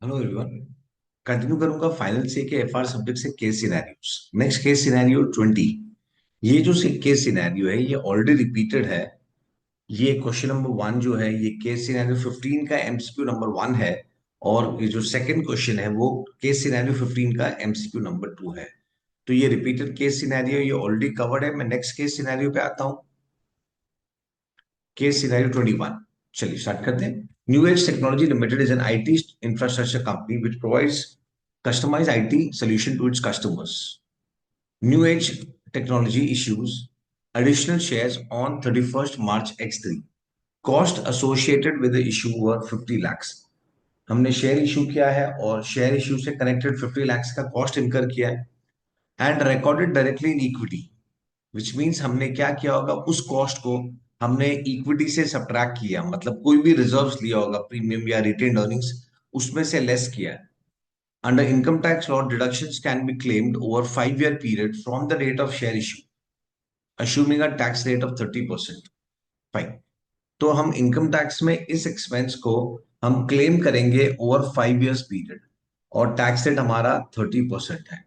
Hello everyone. Continue करूंगा final से के एफआर सब्जेक्ट से case scenarios. Next case scenario 20। ये जो केस सिनेरियो है ये ऑलरेडी रिपीटेड है। ये क्वेश्चन नंबर 1 जो है ये केस सिनेरियो 15 का एमसीक्यू नंबर 1 है। और ये जो सेकंड क्वेश्चन है वो केस सिनेरियो 15 का एमसीक्यू नंबर 2 है। तो ये रिपीटेड केस सिनेरियो ये ऑलरेडी कवर्ड है। मैं नेक्स्ट केस सिनेरियो पे आता हूँ। Case scenario 21। चलिए स्टार्ट करते हैं। New age technology limited is an IT infrastructure company which provides customized IT solution to its customers. New Age Technology issues additional shares on 31st March X3. Cost associated with the issue were 50 lakhs. हमने share issue किया है और share issue से connected 50 lakhs का cost incur किया है and recorded directly in equity. Which means हमने क्या किया होगा, उस कॉस्ट को हमने इक्विटी से सब्ट्रैक्ट किया, मतलब कोई भी रिजर्व्स लिया होगा प्रीमियम या रिटेन अर्निंग्स उसमें से लेस किया है। Under income tax law, deductions can be claimed over 5-year period from the date of share issue, assuming a tax rate of 30%. Fine. तो हम इनकम टैक्स में इस एक्सपेंस को हम क्लेम करेंगे ओवर 5 years पीरियड और टैक्स रेट हमारा 30% है।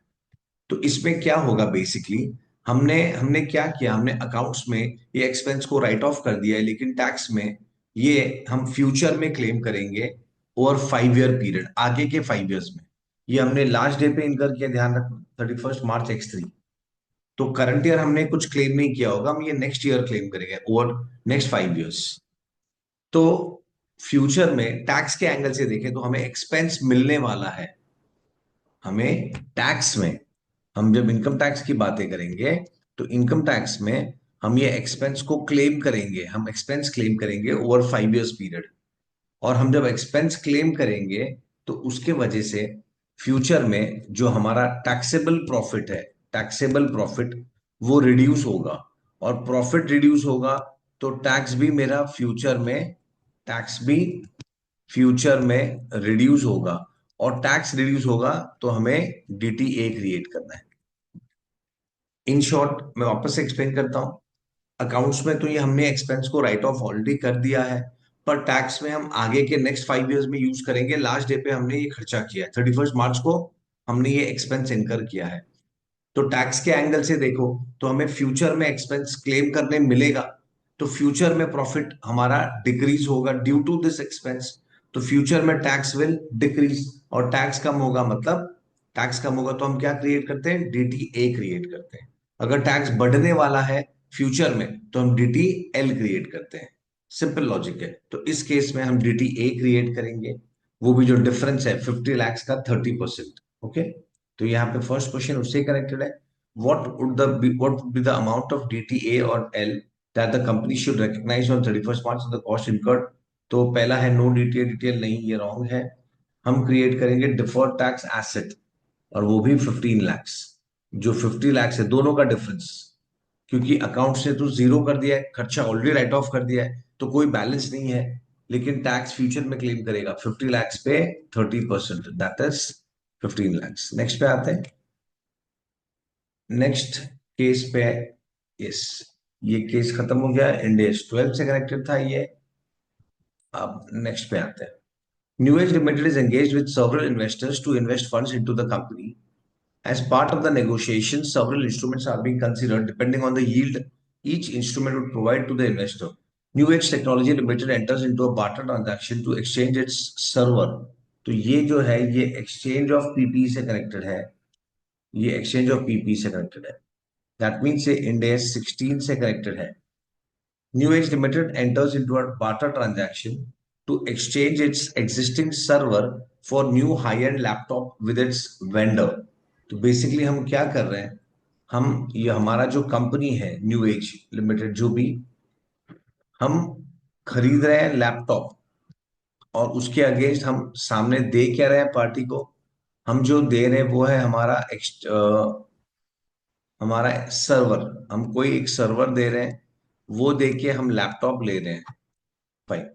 तो इसमें क्या होगा बेसिकली, हमने हमने क्या किया, हमने अकाउंट्स में ये एक्सपेंस को राइट ऑफ कर दिया है, लेकिन टैक्स में ये हम फ्यूचर में क्लेम करेंगे ओवर 5 year पीरियड, आगे के 5 years में। ये हमने लास्ट डे पे इनकर किया, ध्यान रखना 31st March X3। तो करंट ईयर हमने कुछ क्लेम नहीं किया होगा, हम ये नेक्स्ट ईयर क्लेम करेंगे ओवर नेक्स्ट 5 years। तो फ्यूचर में टैक्स के एंगल से देखें तो हमें एक्सपेंस मिलने वाला है। हमें टैक्स में, हम जब इनकम टैक्स की बातें करेंगे तो इनकम टैक्स में हम ये एक्सपेंस को क्लेम करेंगे, हम एक्सपेंस क्लेम करेंगे ओवर 5 years पीरियड। और हम जब एक्सपेंस क्लेम करेंगे तो उसके वजह से फ्यूचर में जो हमारा टैक्सेबल प्रॉफिट है, टैक्सेबल प्रॉफिट वो रिड्यूस होगा। और प्रॉफिट रिड्यूस होगा तो टैक्स भी मेरा फ्यूचर में, टैक्स भी फ्यूचर में रिड्यूस होगा। और टैक्स रिड्यूस होगा तो हमें डीटीए क्रिएट करना है। इन शॉर्ट मैं वापस से एक्सप्लेन करता हूं। अकाउंट्स में तो ये हमने एक्सपेंस को राइट ऑफ ऑलरेडी कर दिया है, पर टैक्स में हम आगे के नेक्स्ट 5 years में यूज करेंगे। लास्ट डे पे हमने ये खर्चा किया है, 31st March को हमने ये एक्सपेंस इनकर किया है। तो टैक्स के एंगल से देखो तो हमें फ्यूचर में एक्सपेंस क्लेम करने मिलेगा, तो फ्यूचर में प्रॉफिट हमारा डिक्रीज होगा ड्यू टू दिस एक्सपेंस। तो फ्यूचर में टैक्स विल डिक्रीज और टैक्स कम होगा, मतलब टैक्स कम होगा तो हम क्या क्रिएट करते हैं, डीटीए क्रिएट करते हैं। अगर टैक्स बढ़ने वाला है फ्यूचर में तो हम डीटीएल क्रिएट करते हैं। सिंपल लॉजिक है। तो इस केस में हम डीटीए क्रिएट करेंगे, वो भी जो डिफरेंस है 50 lakhs का 30%। ओके। तो यहाँ पे फर्स्ट क्वेश्चन उससे कनेक्टेड है। What would be the amount of DTA or L that the company should recognize on 31st March the cost incurred? तो पहला है नो डीटीए, डिटेल नहीं, ये रॉन्ग है। हम क्रिएट करेंगे डिफर्ड टैक्स एसेट और वो भी 15 lakhs। जो 50 lakhs है दोनों का डिफरेंस, क्योंकि अकाउंट से तो जीरो कर दिया है, खर्चा ऑलरेडी राइट ऑफ कर दिया है तो कोई बैलेंस नहीं है। लेकिन टैक्स फ्यूचर में क्लेम करेगा 50 lakhs पे 30%, दैट इज 15 lakhs। नेक्स्ट पे आते हैं। नेक्स्ट केस पे, यस, ये केस खत्म हो गया, इंडेस 12 से कनेक्टेड था ये। अब नेक्स्ट पे आते हैं। New age limited is engaged with several investors to invest funds into the company. As part of the negotiations, several instruments are being considered depending on the yield each instrument would provide to the investor. New Age Technology Limited enters into a barter transaction to exchange its server. तो ये जो है ये exchange of PP से connected है, ये exchange of PP से connected है। दैट मीन्स ये इंडेस 16 से कनेक्टेड है। New Age Limited enters into a barter transaction to exchange its existing server for new high-end laptop with its vendor. तो basically हम क्या कर रहे हैं, हम ये हमारा जो कंपनी है न्यू एज लिमिटेड, जो भी हम खरीद रहे हैं लैपटॉप, और उसके अगेंस्ट हम सामने दे क्या रहे हैं पार्टी को, हम जो दे रहे हैं वो है हमारा सर्वर। हम कोई एक सर्वर दे रहे हैं, वो दे के हम लैपटॉप ले रहे हैं। Fine.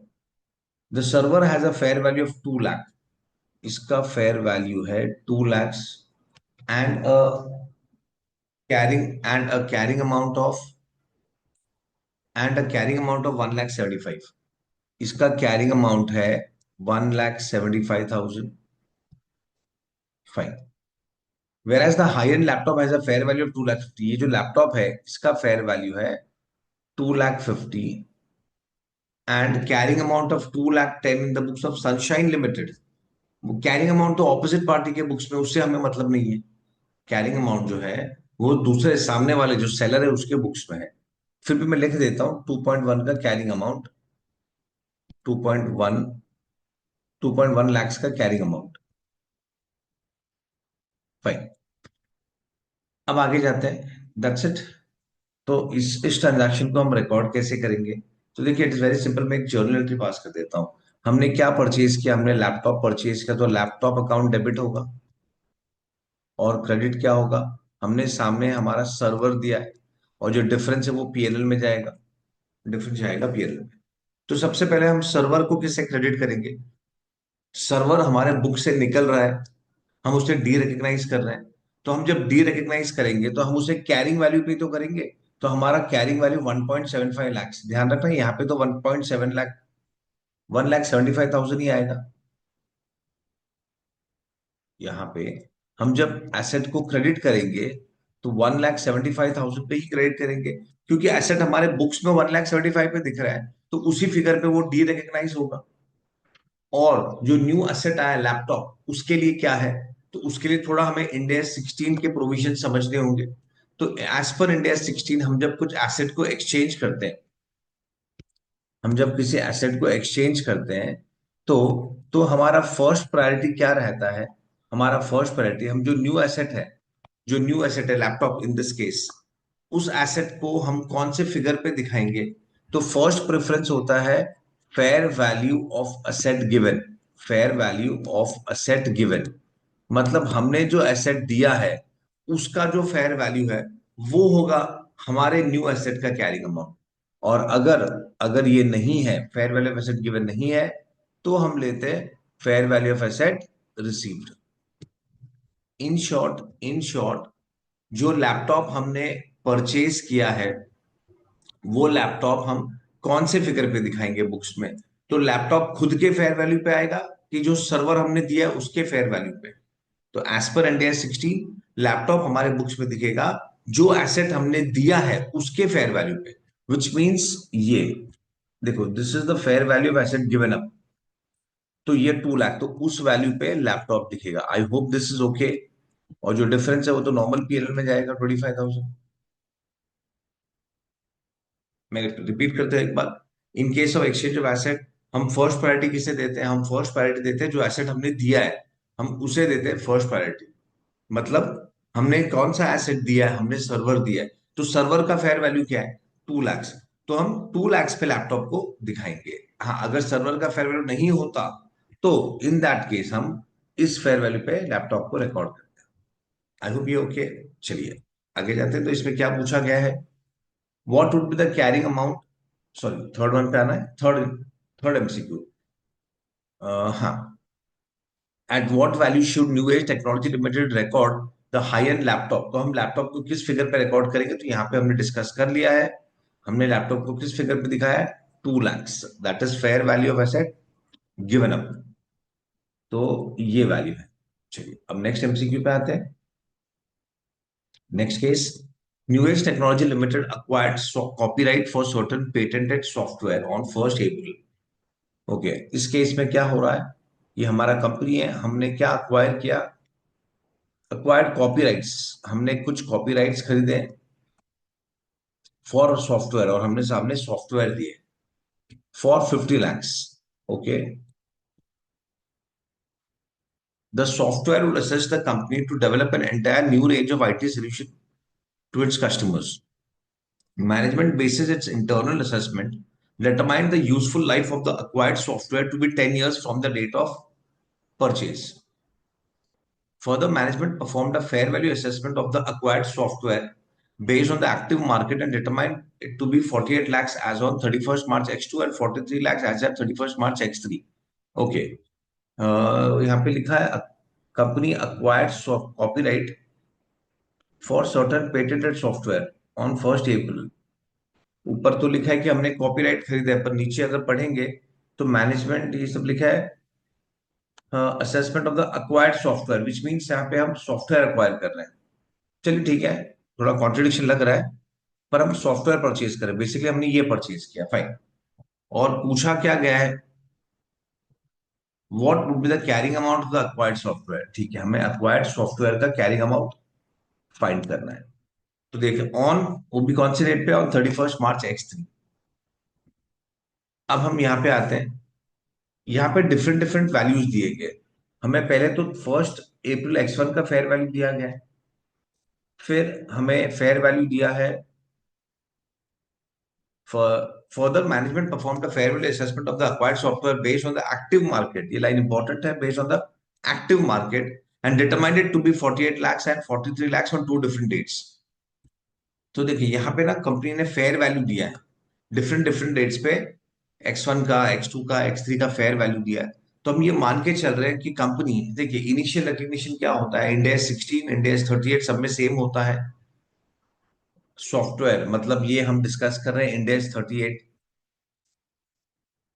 The server has a fair value of 2 lakh. इसका फेयर वैल्यू है 2 lakhs and carrying amount of, and a carrying amount of 1,75,000। इसका कैरिंग अमाउंट है 1,75,000। Fine. Whereas the high end laptop has a fair value of 2,50,000। ये जो laptop है इसका fair value है 2,50,000 and carrying amount of 2,10,000 in the books of sunshine limited. Carrying amount तो opposite party के books में, उससे हमें मतलब नहीं है। कैरिंग अमाउंट जो है वो दूसरे सामने वाले जो सेलर है उसके बुक्स में है। फिर भी मैं लिख देता हूं 2.1 का कैरिंग अमाउंट, 2.1, 2.1 लैक्स का कैरिंग अमाउंट। फाइन। अब आगे जाते हैं, दैट्स इट। तो इस ट्रांजैक्शन को हम रिकॉर्ड कैसे करेंगे? तो देखिए, इट इज वेरी सिंपल। मैं एक जर्नल एंट्री पास कर देता हूँ। हमने क्या परचेज किया? हमने लैपटॉप परचेज किया, तो लैपटॉप अकाउंट डेबिट होगा। और क्रेडिट क्या होगा? हमने सामने हमारा सर्वर दिया है, और जो डिफरेंस है वो पीएनएल में जाएगा। डिफरेंस जाएगा पीएनएल में। तो सबसे पहले हम सर्वर को किससे क्रेडिट करेंगे? सर्वर हमारे बुक से निकल रहा है, हम उसे डी रिकग्नाइज कर रहे हैं। तो हम जब डी रिकग्नाइज करेंगे तो हम उसे कैरिंग वैल्यू पे तो करेंगे। तो हमारा कैरिंग वैल्यू 1.75 लाख। ध्यान रखना यहाँ पे तो 1.7 लाख, 1,75,000 ही आएगा। यहाँ पे हम जब एसेट को क्रेडिट करेंगे तो 1,75,000 पे ही क्रेडिट करेंगे, क्योंकि एसेट हमारे बुक्स में 1,75,000 पे दिख रहा है, तो उसी फिगर पे वो डी रिकग्नाइज होगा। और जो न्यू एसेट आया लैपटॉप, उसके लिए क्या है? तो उसके लिए थोड़ा हमें इंडिया 16 के प्रोविजन समझने होंगे। तो एज पर इंडिया 16, हम जब कुछ एसेट को एक्सचेंज करते हैं, हम जब किसी एसेट को एक्सचेंज करते हैं, तो हमारा फर्स्ट प्रायोरिटी क्या रहता है? हमारा फर्स्ट प्रायोरिटी, हम जो न्यू एसेट है, जो न्यू एसेट है लैपटॉप इन दिस केस, उस एसेट को हम कौन से फिगर पे दिखाएंगे? तो फर्स्ट प्रेफरेंस होता है fair value of asset given. Fair value of asset given मतलब हमने जो एसेट दिया है उसका जो फेयर वैल्यू है वो होगा हमारे न्यू एसेट का कैरिंग अमाउंट। और अगर अगर ये नहीं है, fair value of asset given नहीं है, तो हम लेते हैं fair value of asset received. In short जो लैपटॉप हमने परचेज किया है वो लैपटॉप हम कौन से फिगर पे दिखाएंगे बुक्स में? तो लैपटॉप खुद के फेयर वैल्यू पे आएगा, कि जो सर्वर हमने दिया है उसके फेयर वैल्यू पे? तो एज पर इंडिया 16, लैपटॉप हमारे बुक्स में दिखेगा जो एसेट हमने दिया है उसके फेयर वैल्यू पे। विच मीन्स ये देखो, this is the fair value of asset given up. तो ये 2 लाख, तो उस वैल्यू पे लैपटॉप दिखेगा। आई होप दिस इज ओके। और जो डिफरेंस है वो तो नॉर्मल पीएनएल में जाएगा 25,000। मैं रिपीट करते हैं एक बार। In case of exchange of asset, हम फर्स्ट प्रायोरिटी किसे देते हैं? हम फर्स्ट प्रायोरिटी देते हैं जो एसेट हमने दिया है, हम उसे देते हैं फर्स्ट प्रायोरिटी। मतलब हमने कौन सा एसेट दिया है? हमने सर्वर दिया है, तो सर्वर का फेयर वैल्यू क्या है? 2 लाख। तो हम 2 लाख पे लैपटॉप को दिखाएंगे। हाँ, अगर सर्वर का फेयर वैल्यू नहीं होता तो इन दैट केस हम इस फेयर वैल्यू पे लैपटॉप को रिकॉर्ड करते हैं। आई होप ये ओके। चलिए आगे जाते हैं। तो इसमें क्या पूछा गया है? What would be the carrying amount? Sorry, third one पे आना है। Third third MCQ. हाँ, at what value should new age technology limited record the high end laptop? तो हम लैपटॉप को किस फिगर पे रिकॉर्ड करेंगे? तो यहाँ पे हमने डिस्कस कर लिया है। हमने लैपटॉप को किस फिगर पे दिखाया है? 2 lakh. That is fair value of asset given up. तो ये वैल्यू है। चलिए अब नेक्स्ट एमसीक्यू पे आते हैं। Next case, new age technology limited acquired copyright for certain patented software on 1st April। Okay, इस केस में क्या हो रहा है? ये हमारा कंपनी है, हमने क्या अक्वायर किया? Acquired copyrights. हमने कुछ कॉपीराइट्स खरीदे फॉर सॉफ्टवेयर, और हमने सामने सॉफ्टवेयर दिए for 50 lakhs। Okay, the software will assist the company to develop an entire new range of IT solution to its customers. Management bases its internal assessment determine the useful life of the acquired software to be 10 years from the date of purchase. Further, management performed a fair value assessment of the acquired software based on the active market and determined it to be 48 lakhs as on 31st March X2 and 43 lakhs as at 31st March X3. Okay, यहाँ पे लिखा है company acquired copyright for certain patented software on 1st April। ऊपर तो लिखा है कि हमने कॉपीराइट खरीदा है, पर नीचे अगर पढ़ेंगे तो मैनेजमेंट ये सब लिखा है assessment of the acquired software, which means यहाँ पे हम सॉफ्टवेयर अक्वायर कर रहे हैं। चलिए ठीक है, थोड़ा कॉन्ट्रडिक्शन लग रहा है, पर हम सॉफ्टवेयर परचेज करें, बेसिकली हमने ये परचेज किया, फाइन। और पूछा क्या गया है, what would be the carrying amount of the acquired software. ठीक है, हमें अक्वायर्ड सॉफ्टवेयर का कैरिंग अमाउंट फाइंड करना है। तो देखिए ऑन, वो भी कौन से डेट पे, ऑन 31 मार्च X3। अब हम यहाँ पे आते हैं, यहाँ पे डिफरेंट डिफरेंट वैल्यूज दिए गए। हमें पहले तो 1 अप्रैल X1 का फेयर वैल्यू दिया गया है, फिर हमें फेयर वैल्यू दिया है, further management performed a fair value assessment of the acquired software based on the active market, ये लाइन इंपॉर्टेंट है, based on the active market and determined it to be 48 lakhs and 43 lakhs on 2 different dates। तो देखिए यहाँ पे ना company ने fair value दिया है डिफरेंट डिफरेंट डेट्स पे, X1 का, X2 का, X3 का फेयर वैल्यू दिया है। तो हम ये मान के चल रहे हैं कि कंपनी, देखिए इनिशियल रिकग्निशन क्या होता है, इंड एस 16, इंड एस 38 सब में सेम होता है। सॉफ्टवेयर मतलब ये हम डिस्कस कर रहे हैं इंड एस 38।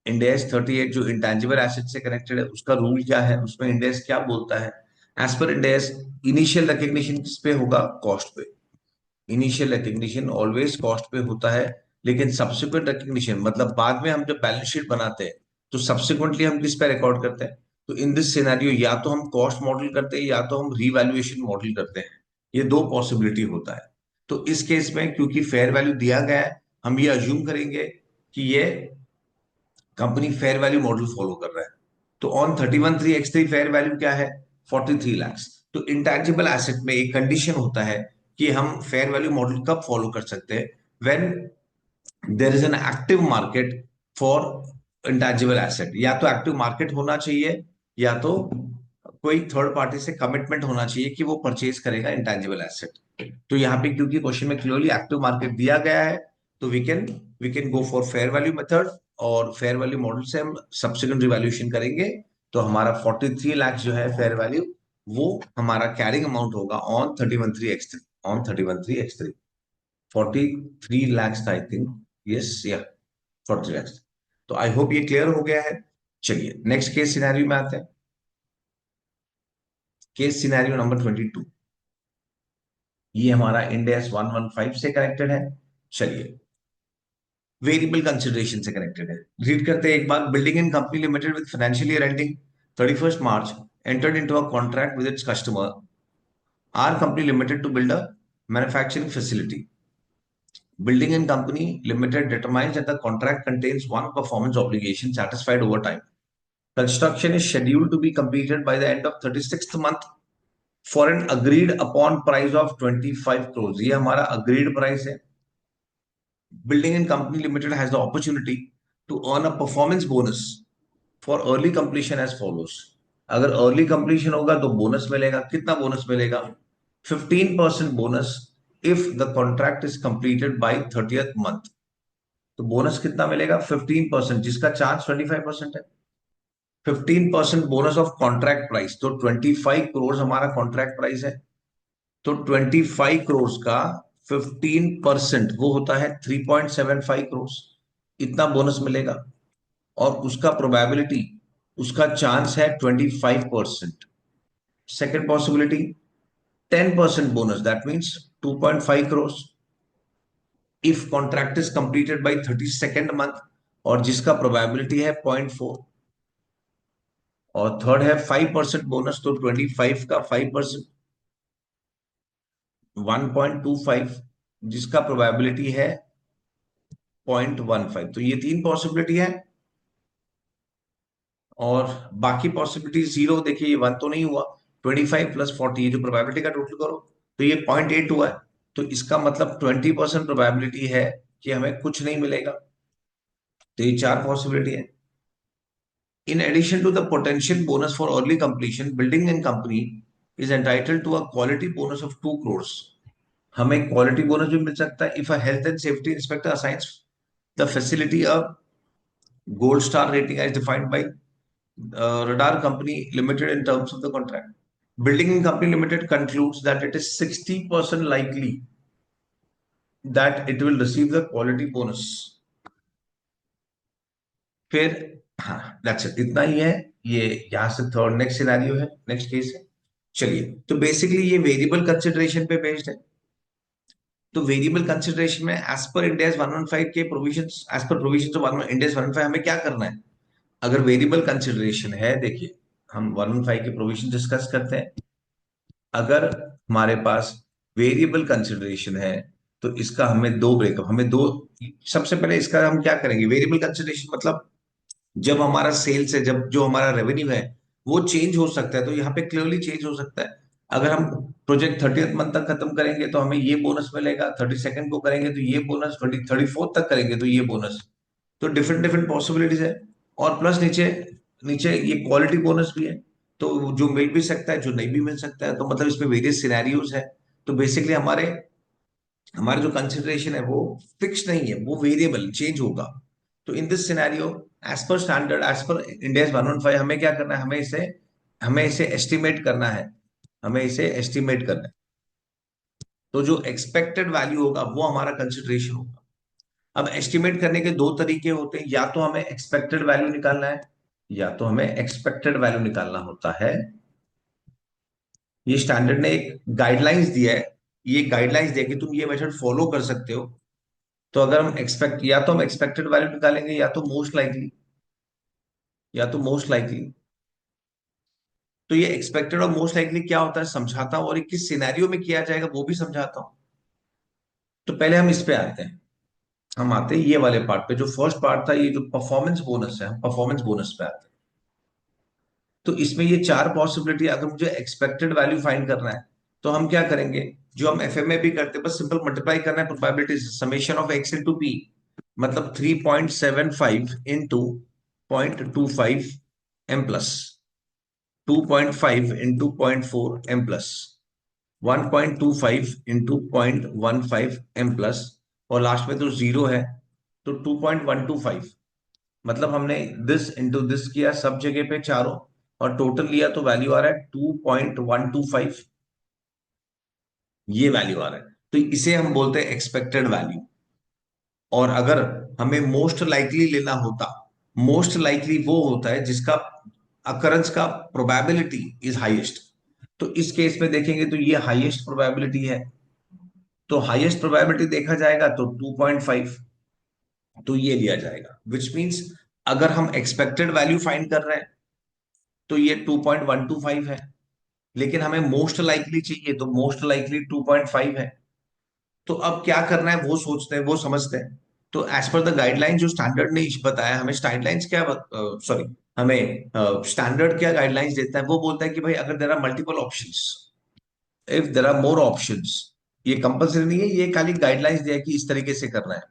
इंड एस 38 जो इंटेंजिबल एसेट से कनेक्टेड है, उसका रूल क्या है, उसमें इंड एस क्या बोलता है। As per end S, initial recognition किस पे होगा, कॉस्ट पे। इनिशियल रिकग्निशन ऑलवेज कॉस्ट पे होता है, लेकिन सब्सिक्वेंट रिकग्निशन मतलब बाद में हम जब बैलेंस शीट बनाते हैं, तो सब्सिक्वेंटली हम किस पे रिकॉर्ड करते हैं। तो इन दिस सिनेरियो या तो हम कॉस्ट मॉडल करते हैं या तो हम रीवैल्यूएशन मॉडल करते हैं। ये दो पॉसिबिलिटी होता है। तो इस केस में क्योंकि फेयर वैल्यू दिया गया है, हम ये अज्यूम करेंगे कि ये company fair value model follow कर रहा है। तो ऑन 31/3/X3 फेयर वैल्यू क्या है, 43 lakhs। तो इंटैंजिबल एसेट में एक कंडीशन होता है कि हम फेयर वैल्यू मॉडल कब फॉलो कर सकते हैं, when there is an active market for intangible asset. या तो एक्टिव मार्केट होना चाहिए, या तो कोई थर्ड पार्टी से कमिटमेंट होना चाहिए कि वो परचेज करेगा इंटैंजिबल एसेट। तो यहाँ पे क्योंकि क्वेश्चन में क्लियरली एक्टिव मार्केट दिया गया है, तो we can go for fair value method, और फेयर वैल्यू मॉडल से हम सब्सिक्वेंट रिवैल्यूएशन करेंगे। तो हमारा 43 लाख जो है फेयर वैल्यू, वो हमारा कैरिंग अमाउंट होगा on 31/3/X3। On 31/3/X3 43 lakhs था, आई थिंक। यस या 43 lakhs। तो आई होप ये क्लियर हो गया है। चलिए नेक्स्ट केस सिनेरियो में आते हैं। केस सिनेरियो नंबर 22, ये हमारा इंड एस 115 से कनेक्टेड है। चलिए वेरिएबल कंसिडरेशन से कनेक्टेड है। रीड करते हैं एक बार। Building and company limited with financial year ending 31 March entered into a contract with its customer, R Company Limited, to build a manufacturing facility. Building and Company Limited determines that the contract contains one performance obligation satisfied over time. Construction is scheduled to be completed by the end of 36th month for an agreed upon price of 25 crores। ये हमारा agreed price है। Building and Company Limited has the opportunity to earn a performance bonus for early completion as follows। अगर early completion होगा तो bonus मिलेगा, कितना bonus मिलेगा, 15% bonus if the contract is completed by 30th month। तो bonus कितना मिलेगा, 15%, जिसका चार्ज 25% है। 15% बोनस ऑफ कॉन्ट्रैक्ट प्राइस, तो 25 करोड़ हमारा कॉन्ट्रैक्ट प्राइस है। तो 25 करोड़ का 15% वो होता है 3.75 करोड़। इतना बोनस मिलेगा, और उसका प्रोबेबिलिटी, उसका चांस है 25%। Second possibility, 10% bonus, that means 2.5 crore if contract is completed by 32nd month, और जिसका प्रोबेबिलिटी है 0.4। और थर्ड है 5% बोनस, तो 25 का 5%, 1.25, जिसका प्रोबेबिलिटी है 0.15। तो ये तीन पॉसिबिलिटी है, और बाकी पॉसिबिलिटी जीरो। देखिए ये वन तो नहीं हुआ, 25 + 40, ये जो प्रोबेबिलिटी का टोटल करो तो ये 0.8 हुआ है। तो इसका मतलब 20% प्रोबेबिलिटी है कि हमें कुछ नहीं मिलेगा। तो ये चार पॉसिबिलिटी है। In addition to the potential bonus for early completion, building and company is entitled to a quality bonus of 2 crores। हमें क्वालिटी बोनस भी मिल सकता है if a health and safety inspector assigns the facility a gold star rating as defined by Radar Company Limited in terms of the contract। Building and Company Limited concludes that it is 60% likely that it will receive the quality bonus। फिर हाँ that's it, इतना ही है। ये यहाँ से third next scenario है, next case है। चलिए, तो बेसिकली ये वेरिएबल कंसिडरेशन पे बेस्ड है। तो वेरिएबल कंसिडरेशन में एज पर इंडियाज 115 के provisions, as per provisions of Ind AS 115 हमें क्या करना है? अगर वेरिएबल कंसिडरेशन है, देखिए हम 115 के प्रोविजन डिस्कस करते हैं। अगर हमारे पास वेरिएबल कंसिडरेशन है तो इसका हमें दो ब्रेकअप, हमें दो, सबसे पहले इसका हम क्या करेंगे? वेरिएबल कंसिडरेशन मतलब जब हमारा सेल्स है, जब जो हमारा रेवेन्यू है वो चेंज हो सकता है, तो यहाँ पे क्लियरली चेंज हो सकता है। अगर हम प्रोजेक्ट 30th मंथ तक खत्म करेंगे तो हमें ये बोनस मिलेगा, 32nd को करेंगे तो ये बोनस, 34th तक करेंगे तो ये बोनस। तो डिफरेंट डिफरेंट पॉसिबिलिटीज है। और प्लस नीचे, नीचे ये क्वालिटी बोनस भी है, तो जो मिल भी सकता है, जो नहीं भी मिल सकता है, तो मतलब इसमें वेरियस सिनेरियोज है। तो बेसिकली हमारे हमारा जो कंसिडरेशन है वो फिक्स नहीं है, वो वेरिएबल चेंज होगा। तो in this scenario, as per standard, as per Ind AS 115, हमें क्या करना है? हमें इसे एस्टिमेट करना है। हमें इसे एस्टिमेट करना है। तो जो एक्सपेक्टेड वैल्यू होगा वो हमारा कंसिडरेशन होगा। अब एस्टिमेट करने के दो तरीके होते हैं, या तो हमें एक्सपेक्टेड वैल्यू निकालना है, या तो हमें एक्सपेक्टेड वैल्यू निकालना होता है। ये स्टैंडर्ड ने एक गाइडलाइंस दिया है, ये गाइडलाइंस दिया कि तुम ये मेथड फॉलो कर सकते हो। तो अगर हम एक्सपेक्ट, या तो हम एक्सपेक्टेड वैल्यू निकालेंगे, या तो मोस्ट लाइकली, या तो मोस्ट लाइकली। तो ये एक्सपेक्टेड और मोस्ट लाइकली क्या होता है समझाता हूं, और ये किस सिनेरियो में किया जाएगा वो भी समझाता हूं। तो पहले हम इस पे आते हैं। हम आते हैं ये वाले पार्ट पे, जो फर्स्ट पार्ट था, ये जो परफॉर्मेंस बोनस है, हम परफॉर्मेंस बोनस पे आते हैं। तो इसमें ये चार पॉसिबिलिटी, अगर मुझे एक्सपेक्टेड वैल्यू फाइंड करना है तो हम क्या करेंगे? जो हम एफए में भी करते हैं, बस सिंपल मल्टीप्लाई करना है probability, summation of X into P. मतलब 3.75 into 0.25 M plus, 2.5 into 0.4 M plus, 1.25 into 0.15 M plus, और लास्ट में तो जीरो है, तो 2.125। मतलब हमने दिस इंटू दिस किया सब जगह पे चारों, और टोटल लिया तो वैल्यू आ रहा है 2.125। ये वैल्यू आ रहा है, तो इसे हम बोलते हैं एक्सपेक्टेड वैल्यू। और अगर हमें मोस्ट लाइकली लेना होता, मोस्ट लाइकली वो होता है जिसका अकरेंस का प्रोबेबिलिटी इज हाईएस्ट। तो इस केस में देखेंगे तो ये हाईएस्ट प्रोबेबिलिटी है, तो हाईएस्ट प्रोबेबिलिटी देखा जाएगा तो 2.5, तो ये लिया जाएगा। विच मीन्स अगर हम एक्सपेक्टेड वैल्यू फाइंड कर रहे हैं तो ये 2.125 है, लेकिन हमें मोस्ट लाइकली चाहिए तो मोस्ट लाइकली 2.5 है। तो अब क्या करना है वो सोचते हैं, वो समझते हैं। तो एज पर द गाइडलाइन जो स्टैंडर्ड ने बताया हमें, स्टाइडलाइंस क्या, सॉरी, हमें स्टैंडर्ड क्या गाइडलाइंस देता है, वो बोलता है कि भाई अगर there are multiple options, if there are more options, ये कंपल्सरी नहीं है, ये खाली गाइडलाइंस दिया है कि इस तरीके से करना है।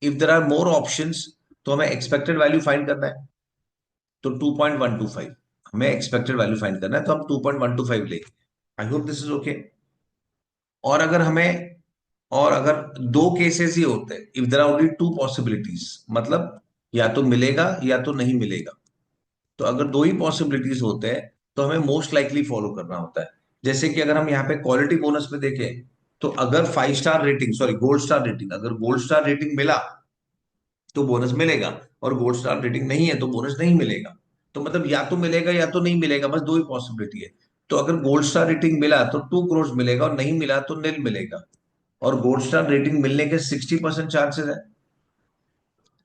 If there are more options तो हमें एक्सपेक्टेड वैल्यू फाइंड करना है, तो 2.125 हमें एक्सपेक्टेड वैल्यू फाइंड करना है, तो हम 2.125 लेंगे। आई होप दिस इज ओके। और अगर हमें, और अगर दो केसेस ही होते हैं, if there are only two possibilities, मतलब या तो मिलेगा या तो नहीं मिलेगा, तो अगर दो ही पॉसिबिलिटीज होते हैं तो हमें मोस्ट लाइकली फॉलो करना होता है। जैसे कि अगर हम यहाँ पे क्वालिटी बोनस में देखें, तो अगर 5 star rating, sorry gold star rating, अगर गोल्ड स्टार रेटिंग मिला तो बोनस मिलेगा, और गोल्ड स्टार रेटिंग नहीं है तो बोनस नहीं मिलेगा। तो मतलब या तो मिलेगा या तो नहीं मिलेगा, बस दो ही पॉसिबिलिटी है। तो अगर गोल्ड स्टार रेटिंग मिला तो 2 करोड़ मिलेगा, और नहीं मिला तो निल मिलेगा। और गोल्ड स्टार रेटिंग मिलने के 60% चांसेस है,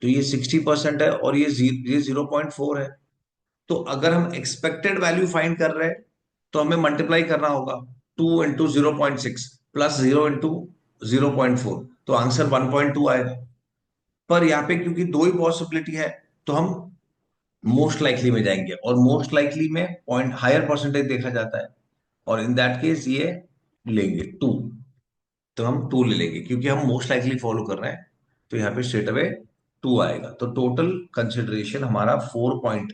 तो ये 60% है, और ये 0.4 है। तो अगर हम एक्सपेक्टेड वैल्यू फाइंड कर रहे हैं तो हमें मल्टीप्लाई करना होगा, 2 इंटू 0.6 प्लस 0 इंटू 0.4, तो आंसर 1.2 आएगा। पर यहाँ पे क्योंकि दो ही पॉसिबिलिटी है, तो हम मोस्ट लाइकली में जाएंगे, और मोस्ट लाइकली में पॉइंट हायर परसेंटेज देखा जाता है, और इन दैट केस ये लेंगे 2। तो हम 2 ले लेंगे क्योंकि हम मोस्ट लाइकली फॉलो कर रहे हैं, तो यहाँ पे स्ट्रेट अवे 2 आएगा। तो टोटल कंसिडरेशन हमारा 4 पॉइंट,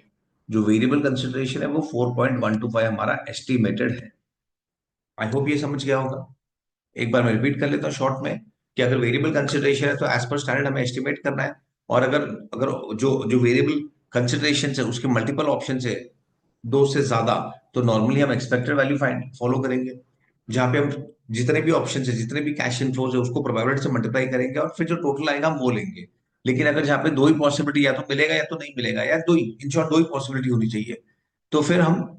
जो वेरिएबल कंसिडरेशन है वो 4.125 हमारा एस्टिमेटेड है। आई होप ये समझ गया होगा। एक बार मैं रिपीट कर लेता हूँ शॉर्ट में, कि अगर वेरिएबल कंसिडरेशन है तो एज पर स्टैंडर्ड हमें एस्टिमेट करना है। और अगर अगर जो जो वेरिएबल कंसिडरेशन है उसके मल्टीपल ऑप्शन है, दो से ज्यादा, तो नॉर्मली हम एक्सपेक्टेड वैल्यू फाइंड फॉलो करेंगे, जहां पे हम जितने भी ऑप्शन है, जितने भी कैश इनफ्लोज है, उसको प्रोबेबिलिटी से मल्टीप्लाई करेंगे, और फिर जो टोटल आएगा हम वो लेंगे। लेकिन अगर जहाँ पे दो ही पॉसिबिलिटी, या तो मिलेगा या तो नहीं मिलेगा, या दो ही, इन शॉर्ट दो ही पॉसिबिलिटी होनी चाहिए, तो फिर हम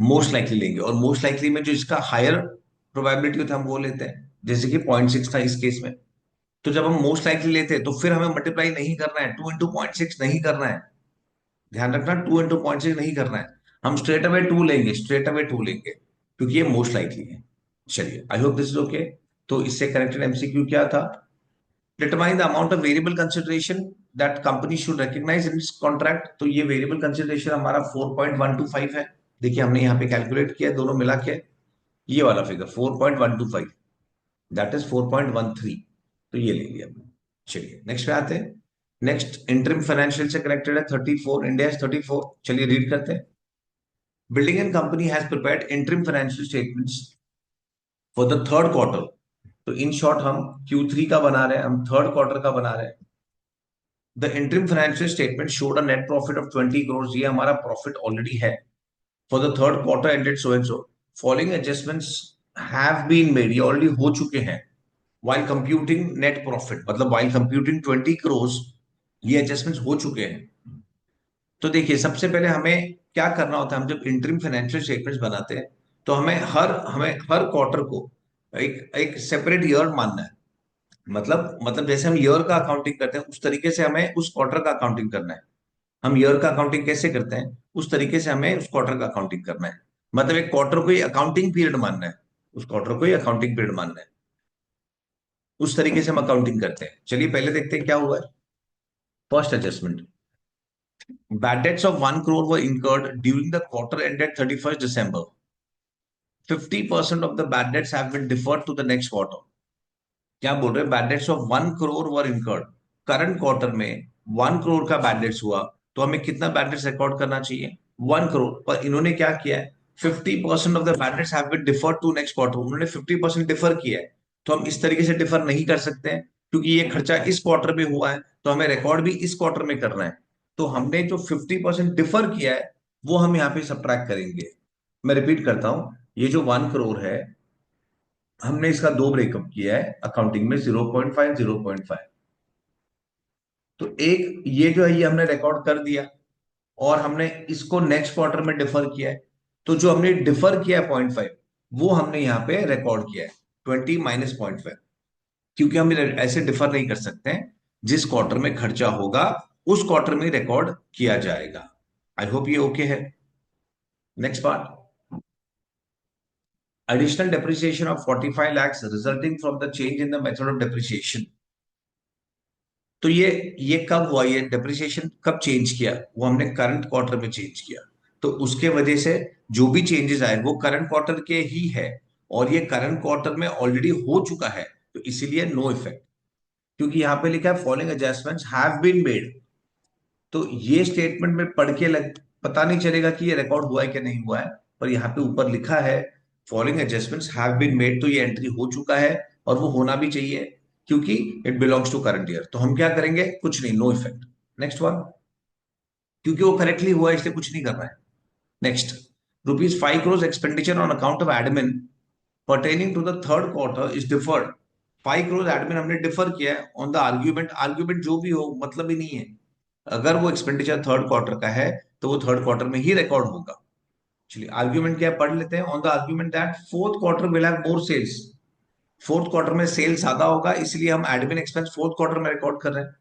मोस्ट लाइकली लेंगे, और मोस्ट लाइकली में जो इसका हायर प्रोबेबिलिटी होता है हम वो लेते हैं, जैसे कि 0.6 था इस केस में। तो जब हम मोस्ट लाइकली लेते हैं तो फिर हमें मल्टीप्लाई नहीं करना है, 2 into 0.6 नहीं करना है, ध्यान रखना 2 into 0.6 नहीं करना है, हम स्ट्रेट अवे टू लेंगे, स्ट्रेट अवे टू लेंगे, क्योंकि ये मोस्ट लाइकली है। चलिए, I hope this is okay. तो इससे कनेक्टेड एमसीक्यू क्या था? Determine the amount of variable consideration that company should recognise in this contract. तो ये वेरिएबल कंसिडरेशन हमारा 4.125 है। देखिए हमने यहाँ पे कैलकुलेट किया दोनों मिला के, ये वाला फिगर 4.125, दैट इज 4.13। तो ये ले लिया हमने। चलिए नेक्स्ट पे आते हैं। नेक्स्ट इंटरिम फाइनेंशियल से कनेक्टेड है 34, इंडिया 34। चलिए रीड करते हैं। Building and company has prepared interim financial statements for the third quarter. तो इन शॉर्ट हम Q3 का बना रहे हैं, हम थर्ड क्वार्टर का बना रहे हैं। The interim financial statement showed a net profit of 20 crore. ये हमारा प्रॉफिट ऑलरेडी है for the third quarter ended so and so. Following adjustments have been made, ये ऑलरेडी हो चुके हैं। while computing net profit, मतलब while computing 20 crores, ये adjustments हो चुके हैं। तो देखिए सबसे पहले हमें क्या करना होता है, हम जब इंटरिम फाइनेंशियल स्टेटमेंट्स बनाते हैं तो हमें हर क्वार्टर को एक एक सेपरेट ईयर मानना है। मतलब जैसे हम ईयर का अकाउंटिंग करते हैं उस तरीके से हमें उस क्वार्टर का अकाउंटिंग करना है। हम ईयर का अकाउंटिंग कैसे करते हैं उस तरीके से हमें उस क्वार्टर का अकाउंटिंग करना है। मतलब एक क्वार्टर को ही अकाउंटिंग पीरियड मानना है, उस क्वार्टर को ही अकाउंटिंग पीरियड मानना है, उस तरीके से हम अकाउंटिंग करते हैं। चलिए पहले देखते हैं क्या हुआ है। First adjustment, bad debts of 1 crore were incurred during the quarter ended 31st December. 50% of the bad debts have been deferred to the next quarter. क्या बोल रहे हैं? Bad debts of 1 crore were incurred. Current quarter में 1 crore का bad debts हुआ, तो हमें कितना बैड डेट्स रिकॉर्ड करना चाहिए? 1 crore। पर इन्होंने क्या किया है, 50% of the bad debts have been deferred to next quarter. उन्होंने 50% डिफर किया है। तो हम इस तरीके से डिफर नहीं कर सकते हैं, क्योंकि ये खर्चा इस क्वार्टर में हुआ है, तो हमें रिकॉर्ड भी इस क्वार्टर में करना है। तो हमने जो 50% डिफर किया है वो हम यहाँ पे सब्ट्रैक्ट करेंगे। मैं रिपीट करता हूं, ये जो 1 crore है, हमने इसका दो ब्रेकअप किया है अकाउंटिंग में, 0.5 0.5। तो एक ये जो है ये हमने रिकॉर्ड कर दिया, और हमने इसको नेक्स्ट क्वार्टर में डिफर किया है। तो जो हमने डिफर किया है 0.5, वो हमने यहाँ पे रिकॉर्ड किया है 20 माइनस 0.5, क्योंकि हम ऐसे डिफर नहीं कर सकते हैं। जिस क्वार्टर में खर्चा होगा उस क्वार्टर में रिकॉर्ड किया जाएगा। आई होप ये ओके है। Next part, additional depreciation of 45 lakhs resulting from the change in the method of depreciation। तो ये कब हुआ, ये डेप्रिसिएशन कब चेंज किया? वो हमने करंट क्वार्टर में चेंज किया। तो उसके वजह से जो भी चेंजेस आए वो करंट क्वार्टर के ही है, और ये करंट क्वार्टर में ऑलरेडी हो चुका है, तो इसीलिए नो इफेक्ट। क्योंकि यहाँ पे लिखा है following adjustments have been made, तो ये स्टेटमेंट में पढ़ के पता नहीं चलेगा कि ये रिकॉर्ड हुआ है कि नहीं हुआ है। पर यहाँ पे ऊपर लिखा है following adjustments have been made, तो ये एंट्री हो चुका है, और वो होना भी चाहिए, क्योंकि it belongs to current year. तो हम क्या करेंगे? कुछ नहीं, नो इफेक्ट। नेक्स्ट वन, क्योंकि वो करेक्टली हुआ है इसलिए कुछ नहीं करना है। Next, ₹5 crores expenditure on account of admin pertaining to the third quarter is deferred. 5 crores admin हमने डिफर किया है ऑन द आर्ग्यूमेंट। आर्ग्यूमेंट जो भी हो मतलब ही नहीं है, अगर वो एक्सपेंडिचर थर्ड क्वार्टर का है तो वो थर्ड क्वार्टर में ही रिकॉर्ड होगा। चलिए आर्ग्यूमेंट क्या है पढ़ लेते हैं। On the argument that fourth quarter will have more sales. Fourth quarter में सेल ज्यादा होगा, इसलिए हम एडमिन एक्सपेंस फोर्थ क्वार्टर में रिकॉर्ड कर रहे हैं।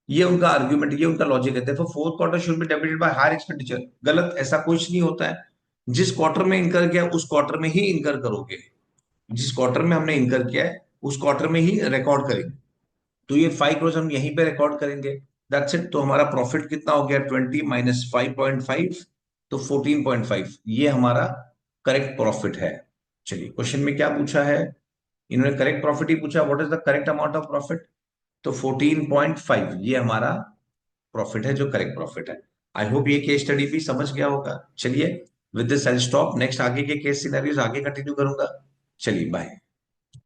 ये उनका आर्ग्यूमेंट, ये उनका लॉजिक है। देखो fourth quarter should be debited by higher expenditure, गलत, ऐसा कुछ नहीं होता है। जिस क्वार्टर में इनकर किया उस क्वार्टर में ही इनकर करोगे, जिस क्वार्टर में हमने इनकर किया है उस क्वार्टर में ही रिकॉर्ड करेंगे। तो ये 5 crores हम यहीं पे रिकॉर्ड करेंगे। That's it. तो हमारा प्रॉफिट कितना हो गया? 20 माइनस 5.5, तो 14.5, ये हमारा करेक्ट प्रॉफिट है। चलिए क्वेश्चन में क्या पूछा है, इन्होंने करेक्ट प्रॉफिट ही पूछा, what is the correct amount of profit. तो 14.5 ये हमारा प्रॉफिट है, जो करेक्ट प्रॉफिट है। आई होप ये केस स्टडी भी समझ गया होगा। चलिए with this I stop, next आगे के केस सिनेरियोज आगे कंटिन्यू करूंगा। चलिए बाय।